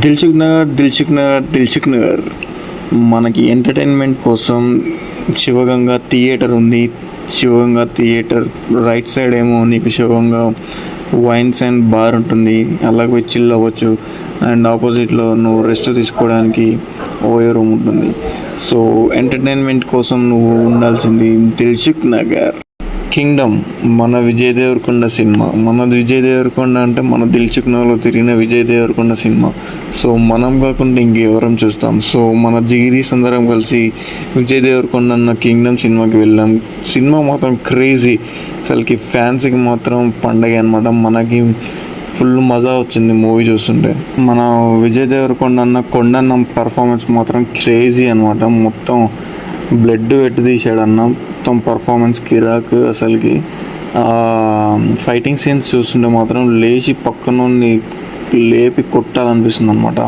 దిల్సుఖ్ నగర్ మనకి ఎంటర్టైన్మెంట్ కోసం శివగంగా థియేటర్ ఉంది. శివగంగా థియేటర్ రైట్ సైడ్ ఏమో నీకు శివగంగా వైన్స్ అండ్ బార్ ఉంటుంది, అలాగే పోయి చిల్ అవ్వచ్చు. అండ్ ఆపోజిట్లో నువ్వు రెస్ట్ తీసుకోవడానికి ఓయో రూమ్ ఉంటుంది. సో ఎంటర్టైన్మెంట్ కోసం నువ్వు ఉండాల్సింది దిల్సుఖ్ నగర్. కింగ్డమ్ మన విజయ్ దేవరకొండ సినిమా. మనది విజయ్ దేవరకొండ అంటే మన దిల్సుఖ్ నగర్లో తిరిగిన విజయ్ దేవరకొండ సినిమా. సో మనం కాకుండా ఇంకెవరం చూస్తాం. సో మన జిగిరీస్ అందరం కలిసి విజయ్ దేవరకొండ అన్న కింగ్డమ్ సినిమాకి వెళ్ళాం. సినిమా మాత్రం క్రేజీ, అసలుకి ఫ్యాన్స్కి మాత్రం పండగ అనమాట. మనకి ఫుల్ మజా వచ్చింది మూవీ చూస్తుంటే. మన విజయ్ దేవరకొండ అన్న కొండన్న పర్ఫార్మెన్స్ మాత్రం క్రేజీ అనమాట. మొత్తం బ్లడ్ పెట్టి తీసాడన్న, మొత్తం పర్ఫార్మెన్స్ కిరాక్. అసలుకి ఫైటింగ్ సీన్స్ చూస్తుంటే మాత్రం లేచి పక్కన లేపి కొట్టాలనిపిస్తుంది అనమాట.